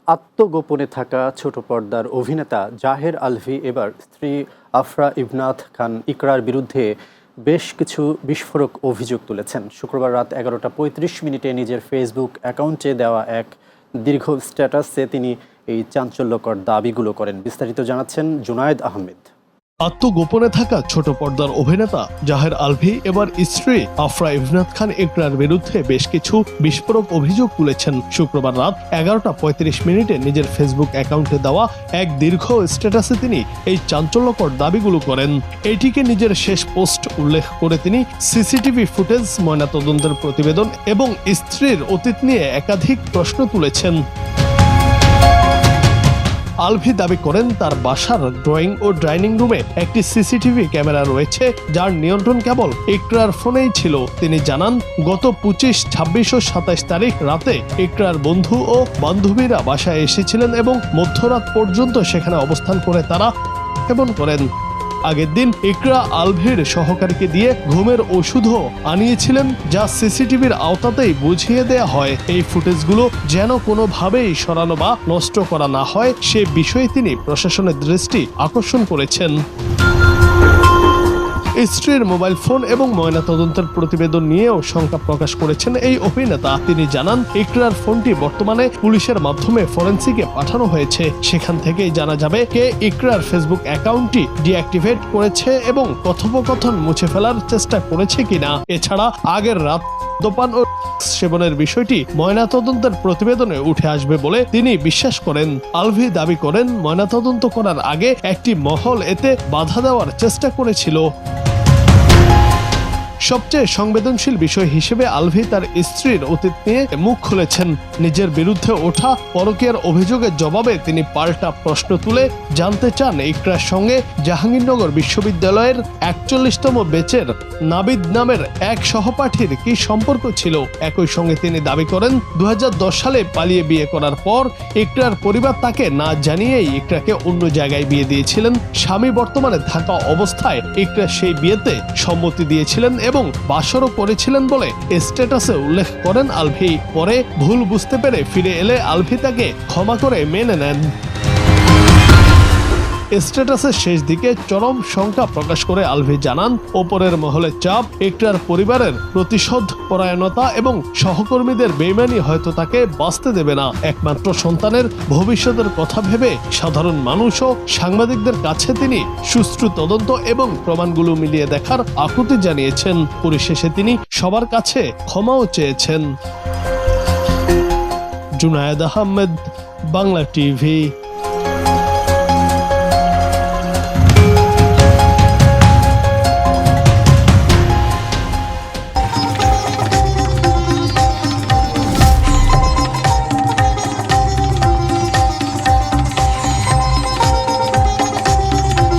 আত্মগোপনে থাকা ছোট পর্দার অভিনেতা জাহের আলভী এবার স্ত্রী আফরা ইবনাথ খান ইকরার বিরুদ্ধে বেশ কিছু বিস্ফোরক অভিযোগ তুলেছেন। শুক্রবার রাত 11:35 নিজের ফেসবুক অ্যাকাউন্টে দেওয়া এক দীর্ঘ স্ট্যাটাসে তিনি এই চাঞ্চল্যকর দাবিগুলো করেন। বিস্তারিত জানাচ্ছেন জুনায়েদ আহমেদ। আত্মগোপনে থাকা ছোট পর্দার অভিনেতা জাহের আলভী এবার স্ত্রী আফরা ইবনাথ খান ইকরার বিরুদ্ধে বেশ কিছু বিস্ফোরক অভিযোগ তুলেছেন। শুক্রবার রাত 11:35 নিজের ফেসবুক অ্যাকাউন্টে দেওয়া এক দীর্ঘ স্ট্যাটাসে তিনি এই চাঞ্চল্যকর দাবিগুলো করেন। এটিকে নিজের শেষ পোস্ট উল্লেখ করে তিনি সিসিটিভি ফুটেজ, ময়নাতদন্তের প্রতিবেদন এবং স্ত্রীর অতীত নিয়ে একাধিক প্রশ্ন তুলেছেন। আলভী দাবি করেন তার বাসার ড্রয়িং ও ডাইনিং রুমে একটি সিসিটিভি ক্যামেরা রয়েছে, যার নিয়ন্ত্রণ কেবল ইকরার ফোনেই ছিল। তিনি জানান, গত 25, 26 ও 27 তারিখ রাতে ইকরার বন্ধু ও বান্ধবীরা বাসায় এসেছিলেন এবং মধ্যরাত পর্যন্ত সেখানে অবস্থান করে তারা সেবন করেন। আগের দিন ইকরা আলভীর সহকারীকে দিয়ে ঘুমের ওষুধও আনিয়েছিলেন, যা সিসিটিভির আওতাতেই বুঝিয়ে দেয়া হয়। এই ফুটেজগুলো যেন কোনোভাবেই সরানো বা নষ্ট করা না হয় সে বিষয়ে তিনি প্রশাসনের দৃষ্টি আকর্ষণ করেছেন। স্ত্রীর মোবাইল ফোন এবং ময়নাতদন্তের প্রতিবেদন নিয়েও শঙ্কা প্রকাশ করেছেন এই অভিনেতা। তিনি জানান, ইকরার ফোনটি বর্তমানে পুলিশের মাধ্যমে ফরেনসিকে পাঠানো হয়েছে। সেখান থেকেই জানা যাবে কে ইকরার ফেসবুক অ্যাকাউন্টটি ডিঅ্যাক্টিভেট করেছে এবং কথোপকথন মুছে ফেলার চেষ্টা করেছে কিনা। এছাড়া আগের রাত দোপান ও সেবনের বিষয়টি ময়নাতদন্তের প্রতিবেদনে উঠে আসবে বলে তিনি বিশ্বাস করেন। আলভী দাবি করেন, ময়নাতদন্ত করার আগে একটি মহল এতে বাধা দেওয়ার চেষ্টা করেছিল। সবচেয়ে সংবেদনশীল বিষয় হিসেবে আলভী তার স্ত্রীর অতীত নিয়ে মুখ খুলেছেন। নিজের বিরুদ্ধে ওঠা পরকীয়ার অভিযোগের জবাবে তিনি পাল্টা প্রশ্ন তুলে জানতে চান, ইকরার সঙ্গে জাহাঙ্গীরনগর বিশ্ববিদ্যালয়ের 41তম ব্যাচের নাবিদ নামের এক সহপাঠীর কি সম্পর্ক ছিল। একই সঙ্গে তিনি দাবি করেন, 2010 সালে পালিয়ে বিয়ে করার পর ইকরার পরিবার তাকে না জানিয়েই ইকরাকে অন্য জায়গায় বিয়ে দিয়েছিলেন। স্বামী বর্তমানে থাকা অবস্থায় ইকরা সেই বিয়েতে সম্মতি দিয়েছিলেন এবং বাসরও করেছিলেন বলে স্ট্যাটাসে উল্লেখ করেন আলভী। পরে ভুল বুঝতে পেরে ফিরে এলে আলভী তাকে ক্ষমা করে মেনে নেন। স্ট্যাটাসের শেষ দিকে চরম শঙ্কা প্রকাশ করে আলভী জানান, ওপরের মহলের চাপ, ইকরার পরিবারের প্রতিশোধ পরায়ণতা এবং সহকর্মীদের বেইমানি হয়তো তাকে বাঁচতে দেবে না। একমাত্র সন্তানের ভবিষ্যতের কথা ভেবে সাধারণ মানুষ ও সাংবাদিকদের কাছে তিনি সুষ্ঠু তদন্ত এবং প্রমাণগুলো মিলিয়ে দেখার আকুতি জানিয়েছেন। পরিশেষে তিনি সবার কাছে ক্ষমাও চেয়েছেন। জুনায়েদ আহমেদ, বাংলা টিভি।